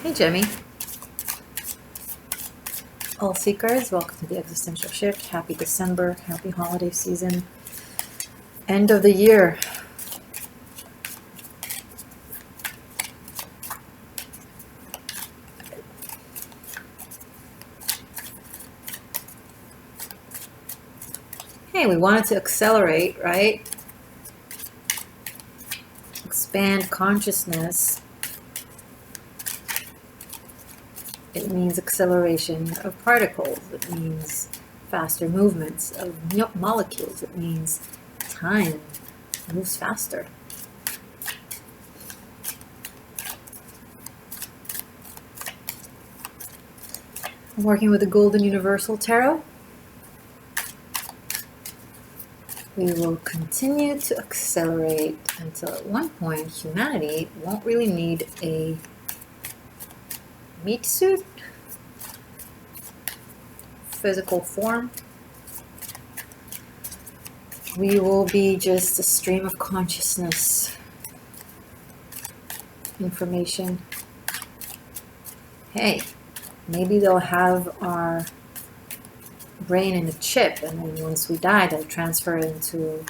Hey Gemi. All seekers, welcome to the Existential Shift. Happy December, happy holiday season. End of the year. Hey, we wanted to accelerate, right? Expand consciousness. It means acceleration of particles. It means faster movements of molecules. It means time moves faster. I'm working with the Golden Universal Tarot. We will continue to accelerate until at one point humanity won't really need a meat suit, physical form. We will be just a stream of consciousness, information. Hey, maybe they'll have our brain in a chip, and then once we die, they'll transfer it into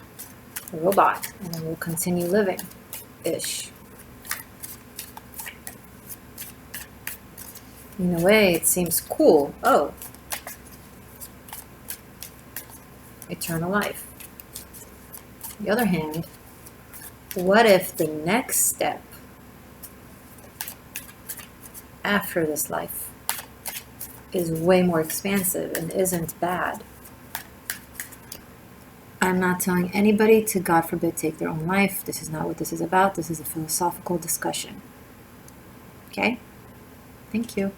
a robot, and then we'll continue living-ish. In a way, it seems cool. Oh, eternal life. On the other hand, what if the next step after this life is way more expansive and isn't bad? I'm not telling anybody to, God forbid, take their own life. This is not what this is about. This is a philosophical discussion. Okay? Thank you.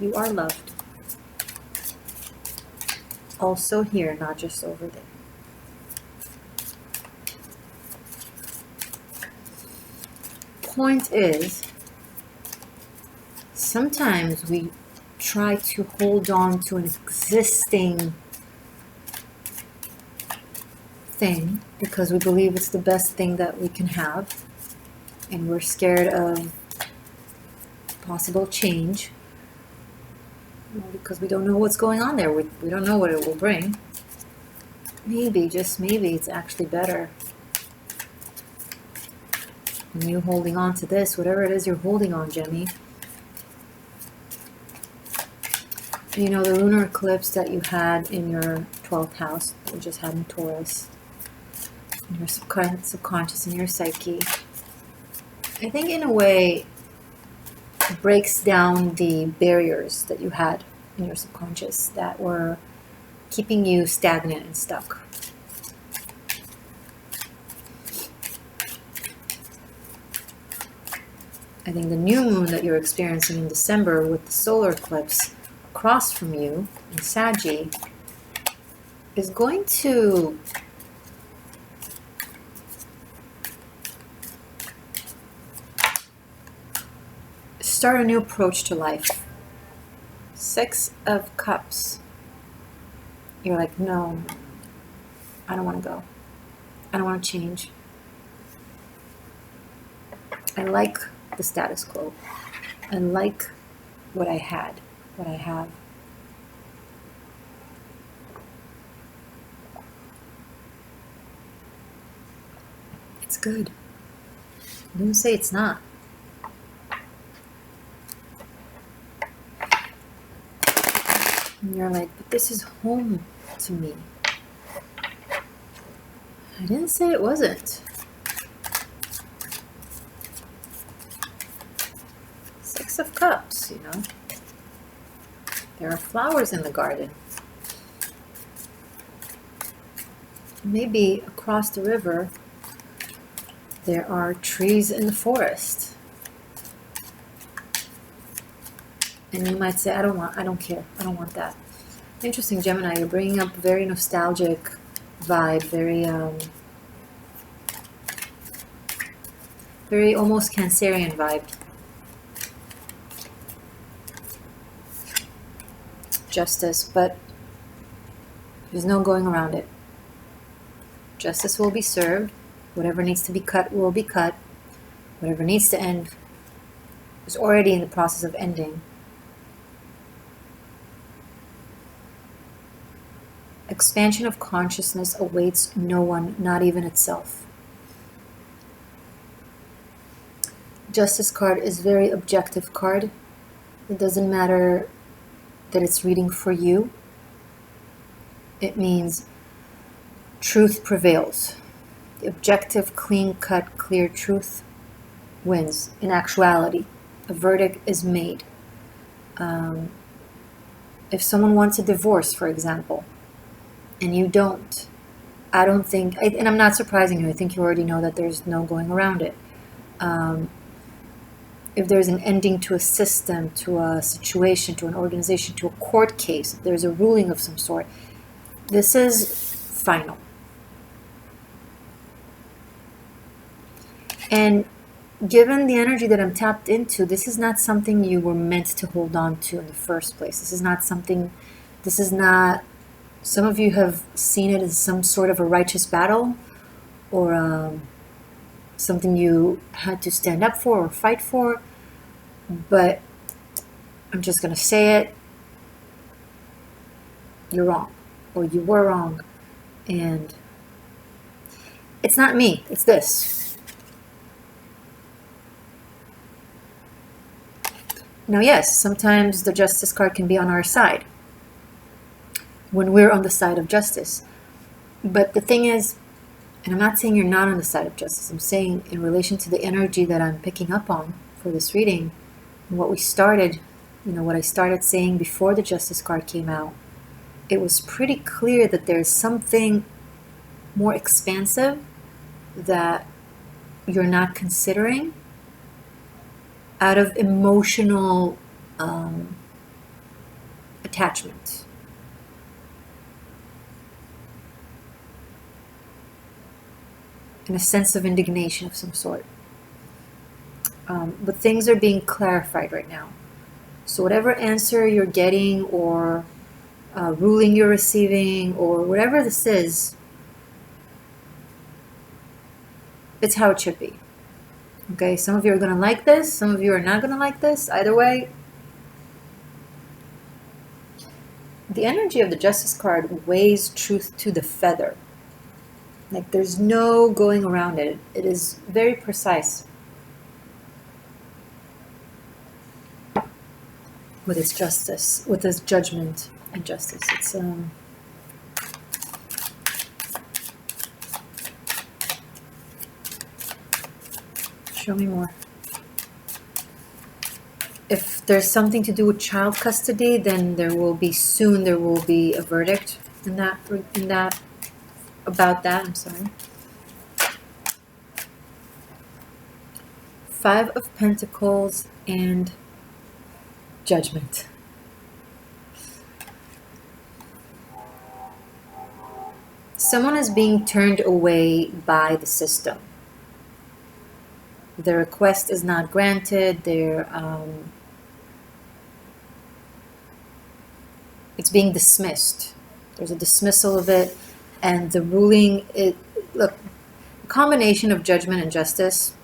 You are loved. Also here, not just over there. Point is, sometimes we try to hold on to an existing thing because we believe it's the best thing that we can have, and we're scared of possible change because we don't know what's going on there. We don't know what it will bring. Maybe, just maybe, it's actually better than you holding on to this, whatever it is you're holding on, Gemi. You know, the lunar eclipse that you had in your 12th house, that you just had in Taurus, in your subconscious, in your psyche, I think in a way it breaks down the barriers that you had in your subconscious that were keeping you stagnant and stuck. I think the new moon that you're experiencing in December with the solar eclipse across from you in Saggy is going to start a new approach to life. 6 of Cups. You're like, no, I don't want to go. I don't want to change. I like the status quo. I like what I had, what I have. It's good. Don't say it's not. And you're like, but this is home to me. I didn't say it wasn't. 6 of Cups, you know. There are flowers in the garden. Maybe across the river, there are trees in the forest. And you might say, I don't care. I don't want that. Interesting, Gemini, you're bringing up a very nostalgic vibe, very almost Cancerian vibe. Justice, but there's no going around it. Justice will be served. Whatever needs to be cut will be cut. Whatever needs to end is already in the process of ending. Expansion of consciousness awaits no one, not even itself. Justice card is a very objective card. It doesn't matter that it's reading for you. It means truth prevails. The objective, clean-cut, clear truth wins. In actuality, a verdict is made. If someone wants a divorce, for example, and you don't, I don't think, and I'm not surprising you, I think you already know that there's no going around it. If there's an ending to a system, to a situation, to an organization, to a court case, if there's a ruling of some sort, this is final. And given the energy that I'm tapped into, this is not something you were meant to hold on to in the first place. This is not, some of you have seen it as some sort of a righteous battle, or something you had to stand up for or fight for. But I'm just going to say it. You're wrong, or you were wrong. And it's not me, it's this. Now, yes, sometimes the justice card can be on our side when we're on the side of justice. But the thing is, and I'm not saying you're not on the side of justice, I'm saying in relation to the energy that I'm picking up on for this reading, and what we started, what I started saying before the justice card came out, it was pretty clear that there's something more expansive that you're not considering out of emotional attachment. And a sense of indignation of some sort. But things are being clarified right now. So whatever answer you're getting, or ruling you're receiving, or whatever this is, it's how it should be. Okay, some of you are going to like this, some of you are not going to like this. Either way, the energy of the Justice card weighs truth to the feather. Like, there's no going around it. It is very precise with its justice, with its judgment and justice. It's show me more. If there's something to do with child custody, then there will be a verdict about that. I'm sorry. 5 of Pentacles and Judgment. Someone is being turned away by the system. Their request is not granted. It's being dismissed. There's a dismissal of it, and the ruling. Look, a combination of judgment and justice.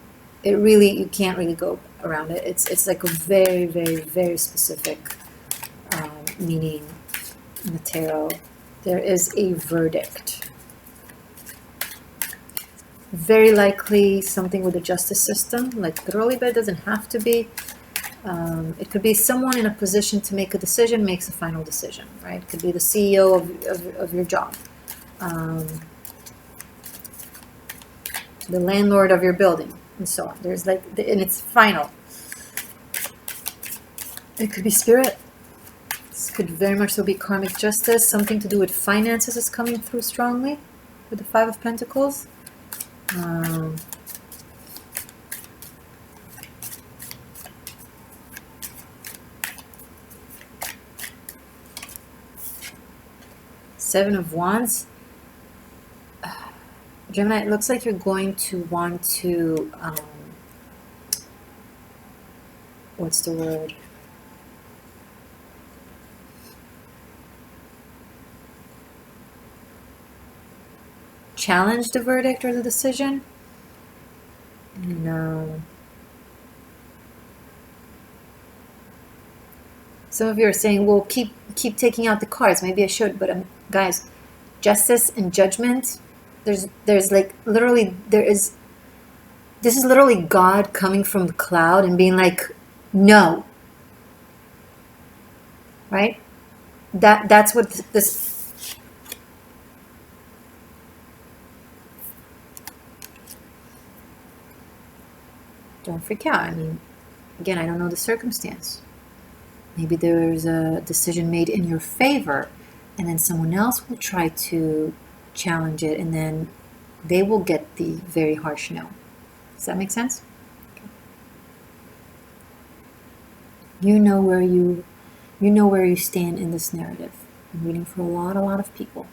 You can't really go around it. It's like a very, very, very specific meaning in the tarot. There is a verdict. Very likely something with the justice system, like literally, but it doesn't have to be. It could be someone in a position to make a decision makes a final decision, right? It could be the CEO of your job, the landlord of your building, and so on. There's and it's final. It could be spirit. This could very much so be karmic justice. Something to do with finances is coming through strongly with the 5 of Pentacles. Seven of Wands. Gemini, it looks like you're going to want to, what's the word? Challenge the verdict or the decision. And Some of you are saying, well, keep taking out the cards. Maybe I should, but guys, justice and judgment, there's like literally, this is literally God coming from the cloud and being like, no, right? That's what this, don't freak out. I mean, again, I don't know the circumstance. Maybe there's a decision made in your favor, and then someone else will try to challenge it, and then they will get the very harsh no. Does that make sense? Okay. You know where you stand in this narrative. I'm reading for a lot of people.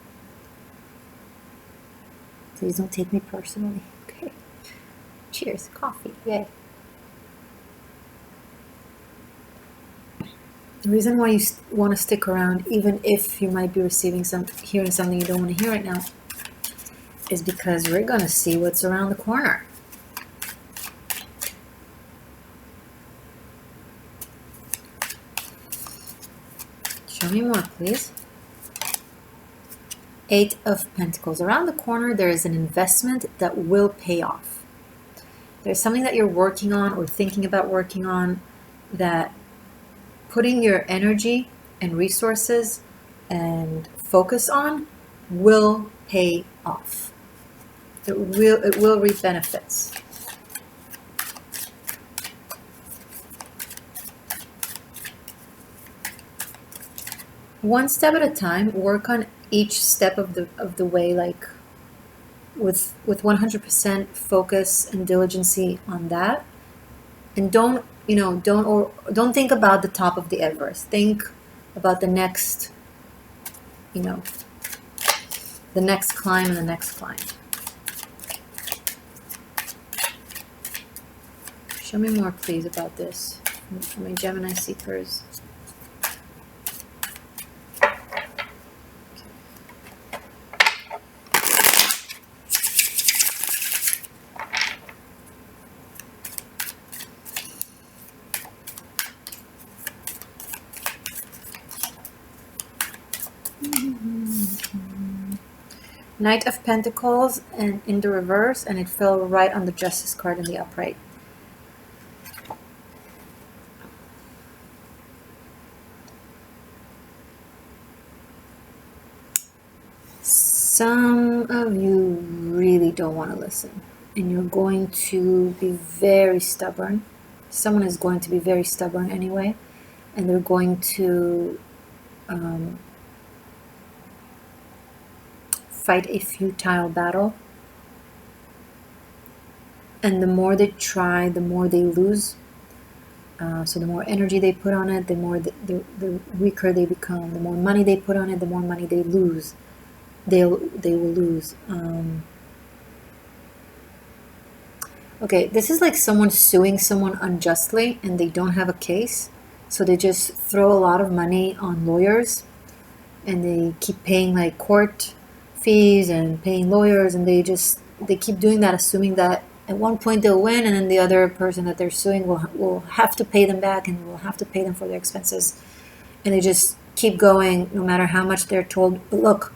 Please don't take me personally. Okay. Cheers. Coffee. Yay. The reason why you want to stick around, even if you might be hearing something you don't want to hear right now, is because we're going to see what's around the corner. Show me more, please. 8 of Pentacles. Around the corner, there is an investment that will pay off. There's something that you're working on or thinking about working on that putting your energy and resources and focus on will pay off. It will reap benefits. One step at a time. Work on each step of the way, like with 100% focus and diligency on that. And don't think about the top of the Everest. Think about the next, the next climb and the next climb. Show me more, please, about this. For my Gemini seekers. Knight of Pentacles and in the reverse, and it fell right on the Justice card in the upright. Some of you really don't want to listen, and you're going to be very stubborn. Someone is going to be very stubborn anyway, and they're going to fight a futile battle. And the more they try, the more they lose. So the more energy they put on it, the more the weaker they become. The more money they put on it, the more money they lose. They will lose. Okay, this is like someone suing someone unjustly and they don't have a case. So they just throw a lot of money on lawyers and they keep paying like court fees and paying lawyers, and they keep doing that, assuming that at one point they'll win, and then the other person that they're suing will have to pay them back and will have to pay them for their expenses. And they just keep going no matter how much they're told, but look,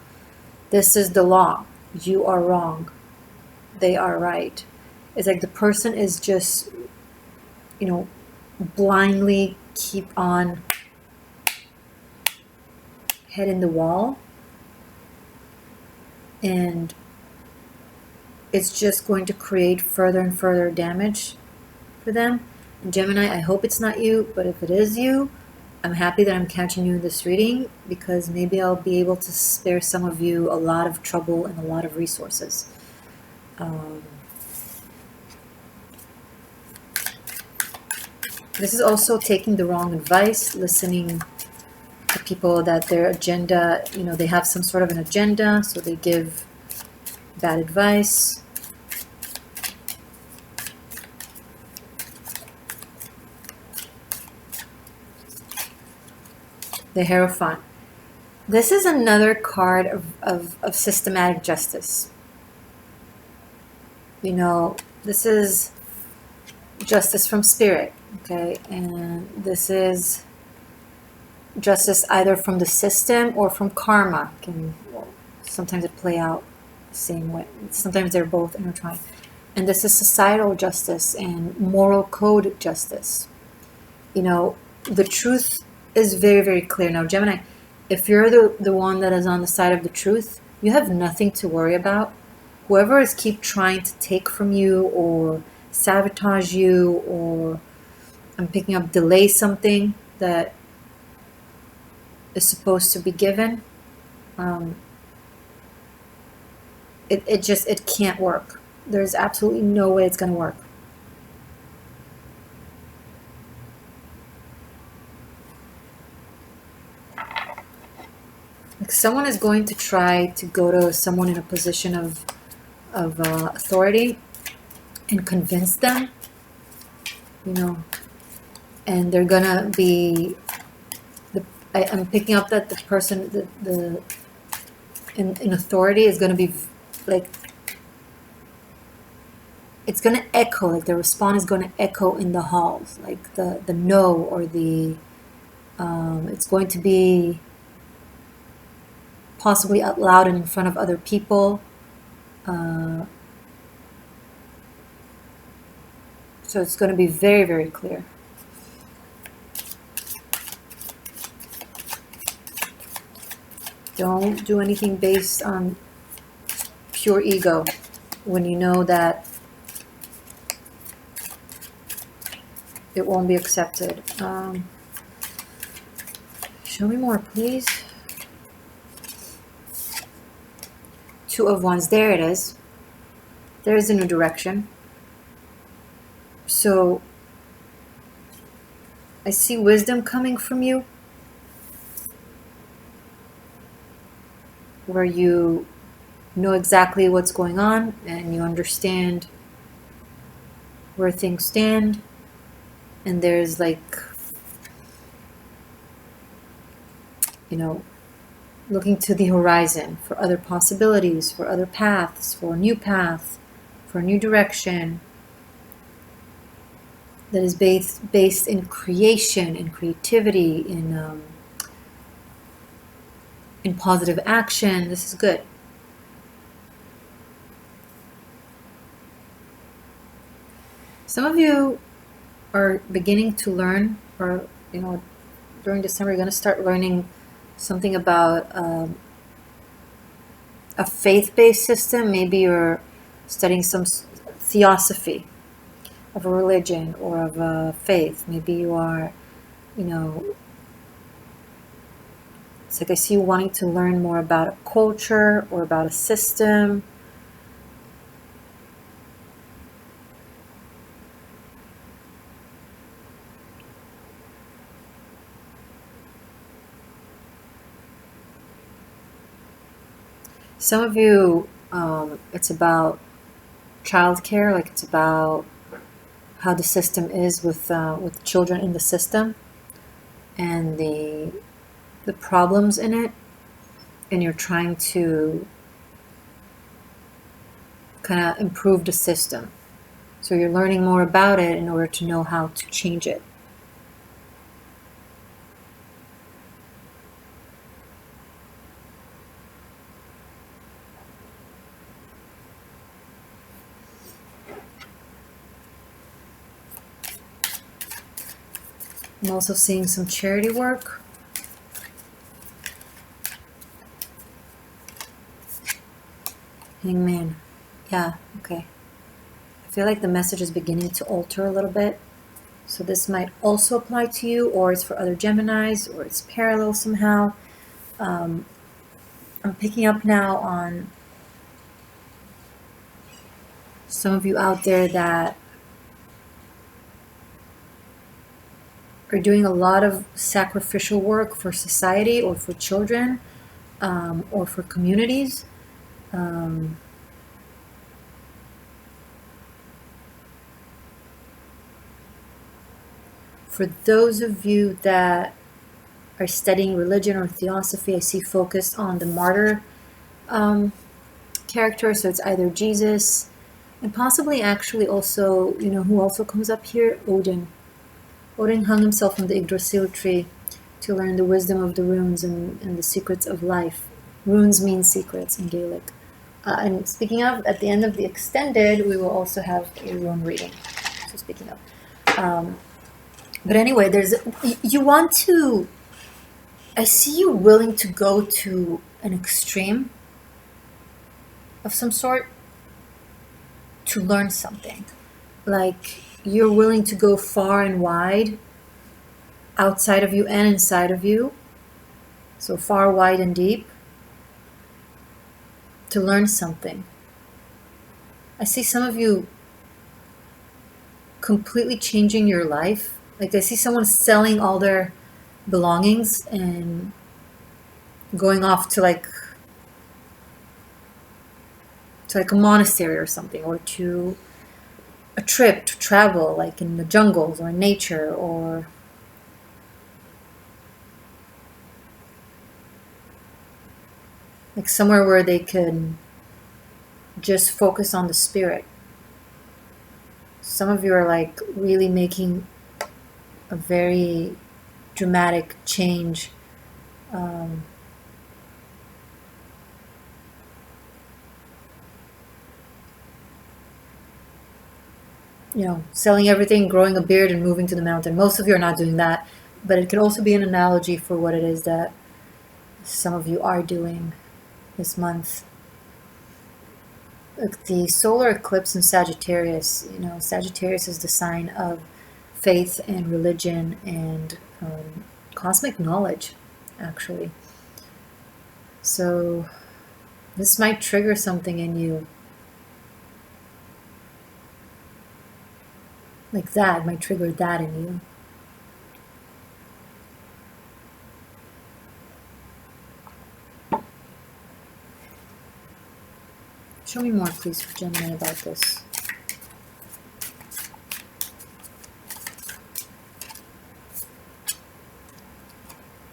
this is the law. You are wrong. They are right. It's like the person is just, blindly keep on head in the wall. And it's just going to create further and further damage for them. And Gemini, I hope it's not you, but if it is you, I'm happy that I'm catching you in this reading, because maybe I'll be able to spare some of you a lot of trouble and a lot of resources. This is also taking the wrong advice, listening to people that their agenda, they have some sort of an agenda, so they give bad advice. The Hierophant. This is another card of systematic justice. This is justice from spirit, okay? And this is justice either from the system or from karma. Sometimes it play out the same way. Sometimes they're both intertwined. And this is societal justice and moral code justice. The truth is very, very clear. Now, Gemini, if you're the one that is on the side of the truth, you have nothing to worry about. Whoever is keep trying to take from you or sabotage you, or I'm picking up delay something that is supposed to be given, it can't work. There's absolutely no way it's going to work. Like someone is going to try to go to someone in a position of authority and convince them, and they're gonna be. I'm picking up that the person, in authority is gonna be like, it's gonna echo, like the response is gonna echo in the halls, like the no or the it's going to be possibly out loud and in front of other people. So it's going to be very, very clear. Don't do anything based on pure ego when you know that it won't be accepted. Show me more, please. Two of Wands. There it is. There is a new direction. So I see wisdom coming from you, where you know exactly what's going on and you understand where things stand, and there's like, looking to the horizon for other possibilities, for other paths, for a new path, for a new direction that is based in creation, in creativity, in positive action. This is good. Some of you are beginning to learn, or during December you're going to start learning something about a faith-based system. Maybe you're studying some theosophy of a religion or of a faith. Maybe you are, it's like I see you wanting to learn more about a culture or about a system. Some of you, it's about childcare, like it's about how the system is with children in the system and the problems in it, and you're trying to kind of improve the system. So you're learning more about it in order to know how to change it. I'm also seeing some charity work. Hangman. Yeah, okay. I feel like the message is beginning to alter a little bit. So this might also apply to you, or it's for other Geminis, or it's parallel somehow. I'm picking up now on some of you out there that are doing a lot of sacrificial work for society or for children, or for communities. For those of you that are studying religion or theosophy, I see focused on the martyr character. So it's either Jesus, and possibly actually also, who also comes up here? Odin. Odin hung himself on the Yggdrasil tree to learn the wisdom of the runes and the secrets of life. Runes mean secrets in Gaelic. And speaking of, at the end of the extended, we will also have a rune reading. So speaking of. But anyway, you want to, I see you willing to go to an extreme of some sort to learn something. Like you're willing to go far and wide, outside of you and inside of you. So far, wide, and deep, to learn something. I see some of you completely changing your life. Like I see someone selling all their belongings and going off to like a monastery or something, or to a trip to travel, like in the jungles or in nature, or like somewhere where they can just focus on the spirit. Some of you are like really making a very dramatic change. Selling everything, growing a beard, and moving to the mountain. Most of you are not doing that, but it can also be an analogy for what it is that some of you are doing this month. Like the solar eclipse in Sagittarius, Sagittarius is the sign of faith and religion and cosmic knowledge, actually. So this might trigger something in you. Like that might trigger that in you. Show me more, please, for Gemini about this.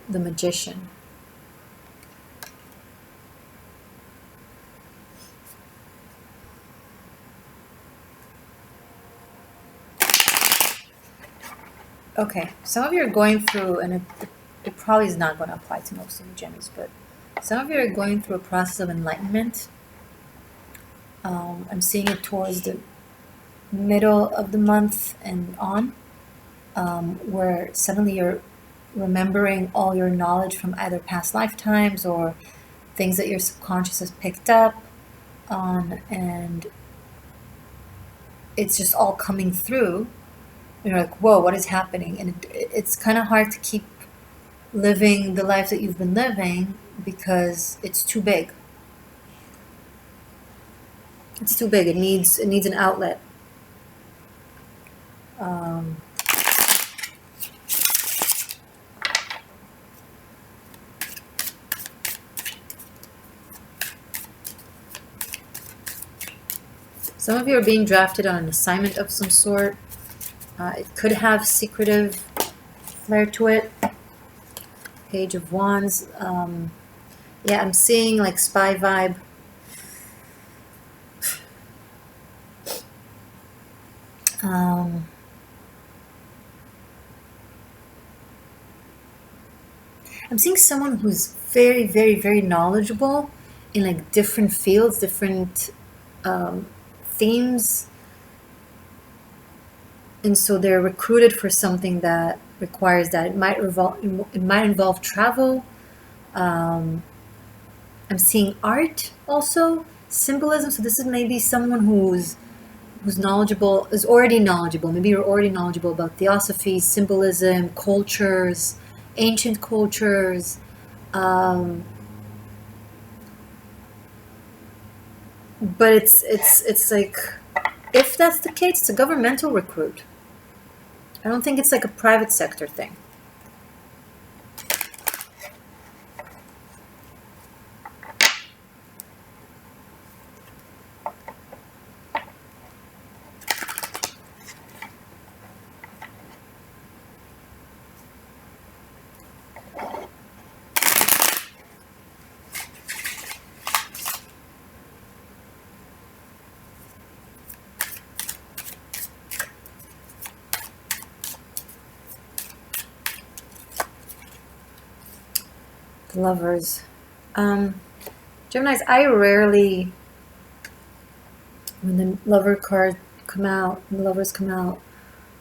The Magician. Okay, some of you are going through, and it probably is not going to apply to most of you Gemmies, but some of you are going through a process of enlightenment. I'm seeing it towards the middle of the month and on, where suddenly you're remembering all your knowledge from either past lifetimes or things that your subconscious has picked up on, and it's just all coming through. You're like, whoa, what is happening? And it's kind of hard to keep living the life that you've been living because it's too big. It's too big. It needs an outlet. Some of you are being drafted on an assignment of some sort. It could have secretive flair to it. Page of Wands. Yeah, I'm seeing like spy vibe. I'm seeing someone who's very, very, very knowledgeable in like different fields, different themes. And so they're recruited for something that requires that. It might involve travel. I'm seeing art also, symbolism. So this is maybe someone who's knowledgeable, is already knowledgeable. Maybe you're already knowledgeable about theosophy, symbolism, cultures, ancient cultures. But it's like, if that's the case, it's a governmental recruit. I don't think it's like a private sector thing. The Lovers. Geminis, I rarely, when the Lover card come out, when the Lovers come out,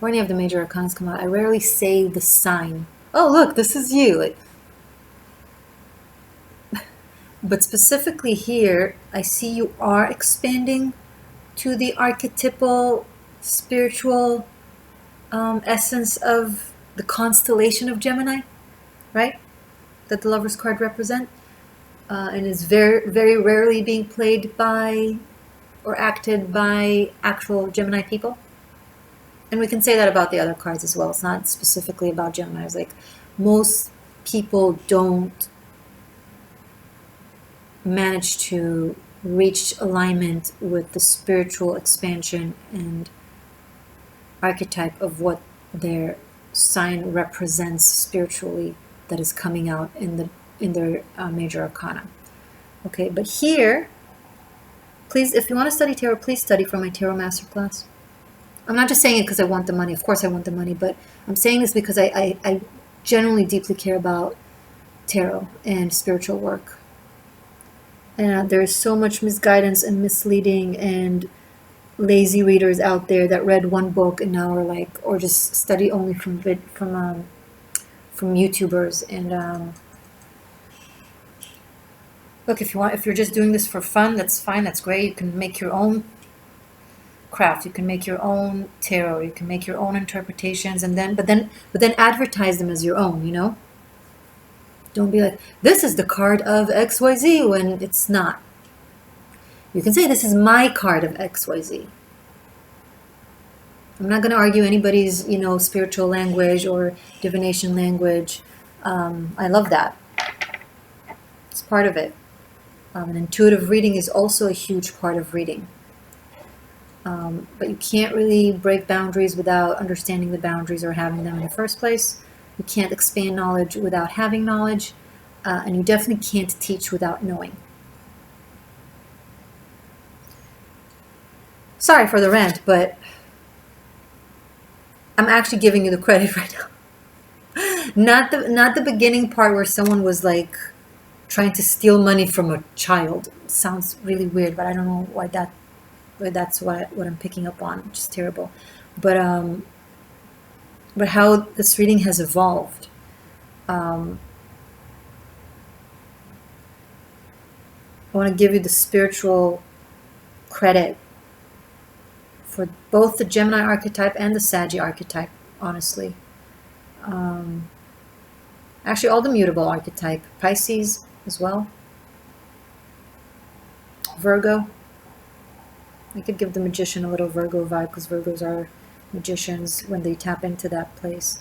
or any of the major arcans come out, I rarely say the sign. Oh, look, this is you. Like, but specifically here, I see you are expanding to the archetypal spiritual essence of the constellation of Gemini, right? That the Lovers card represent, and is very, very rarely being played by or acted by actual Gemini people. And we can say that about the other cards as well. It's not specifically about Geminis. Like, most people don't manage to reach alignment with the spiritual expansion and archetype of what their sign represents spiritually that is coming out in their major arcana. Okay, but here, please, if you want to study tarot, please study from my tarot masterclass. I'm not just saying it because I want the money. Of course I want the money, but I'm saying this because I genuinely deeply care about tarot and spiritual work. And there's so much misguidance and misleading and lazy readers out there that read one book and now are like, or just study only from YouTubers. And look, if you're just doing this for fun, that's fine. That's great. You can make your own craft. You can make your own tarot. You can make your own interpretations, and but then advertise them as your own. You know. Don't be like, this is the card of XYZ when it's not. You can say, this is my card of XYZ. I'm not going to argue anybody's, spiritual language or divination language. I love that. It's part of it. And intuitive reading is also a huge part of reading. But you can't really break boundaries without understanding the boundaries or having them in the first place. You can't expand knowledge without having knowledge, and you definitely can't teach without knowing. Sorry for the rant, but I'm actually giving you the credit right now. Not the beginning part where someone was like trying to steal money from a child. It sounds really weird, but I don't know why that's what I'm picking up on, which is terrible. But how this reading has evolved. I want to give you the spiritual credit for both the Gemini archetype and the Saggy archetype, honestly. Actually, all the mutable archetype. Pisces as well. Virgo. I could give the Magician a little Virgo vibe because Virgos are magicians when they tap into that place.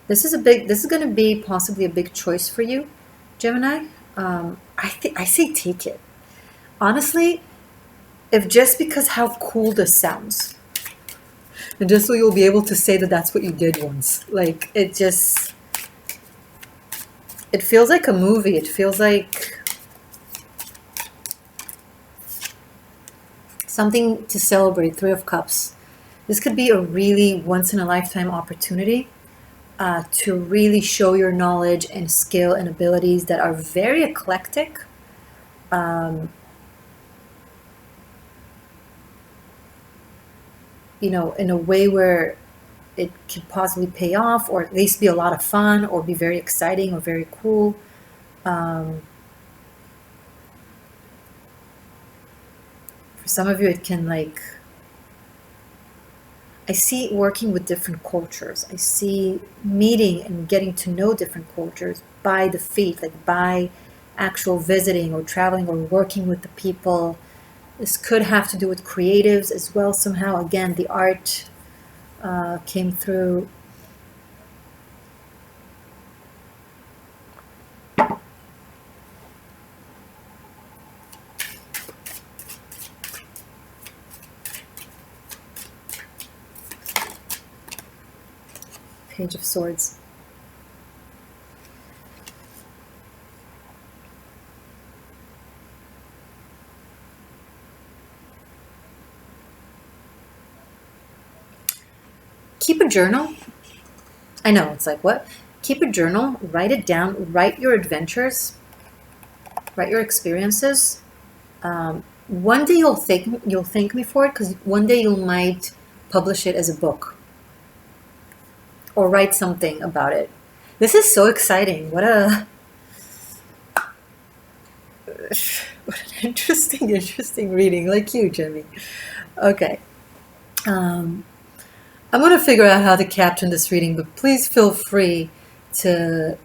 This is going to be possibly a big choice for you, Gemini. I say take it. Honestly, if just because how cool this sounds, and just so you'll be able to say that that's what you did once. Like, it feels like a movie. It feels like something to celebrate. Three of Cups. This could be a really once-in-a-lifetime opportunity to really show your knowledge and skill and abilities that are very eclectic. In a way where it could possibly pay off, or at least be a lot of fun, or be very exciting or very cool. For some of you, it can I see working with different cultures. I see meeting and getting to know different cultures by the feet, like by actual visiting or traveling or working with the people. This could have to do with creatives as well somehow. Again, the art came through. Page of Swords. Keep a journal. I know, it's like, what? Keep a journal, write it down, write your adventures, write your experiences. One day you'll thank me for it, because one day you might publish it as a book or write something about it. This is so exciting. What an interesting reading, like you, Gemi. Okay. I'm going to figure out how to caption this reading, but please feel free to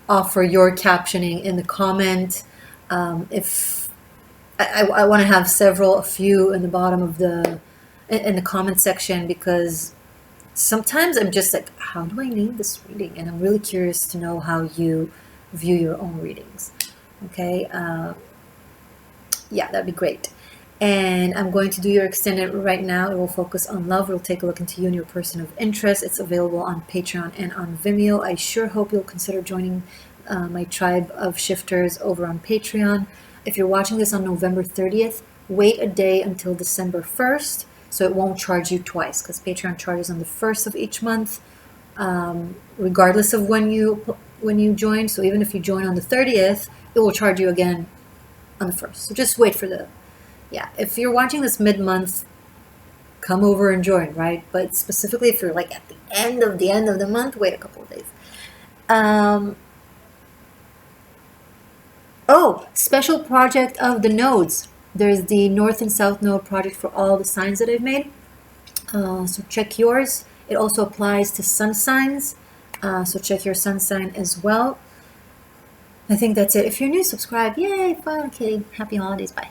offer your captioning in the comment. If I want to have a few in the bottom of in the comment section, because sometimes I'm just like, how do I name this reading? And I'm really curious to know how you view your own readings. Okay. Yeah, that'd be great. And I'm going to do your extended right now. It will focus on love. We'll take a look into you and your person of interest. It's available on Patreon and on Vimeo. I sure hope you'll consider joining my tribe of shifters over on Patreon. If you're watching this on November 30th, wait a day until December 1st, so it won't charge you twice, because Patreon charges on the 1st of each month, regardless of when you join. So even if you join on the 30th, it will charge you again on the 1st. So just wait for if you're watching this mid-month, come over and join, right? But specifically if you're like at the end of the month, wait a couple of days. Special project of the nodes. There's the North and South node project for all the signs that I've made. So check yours. It also applies to sun signs. So check your sun sign as well. I think that's it. If you're new, subscribe. Yay, fun, kidding. Happy holidays. Bye.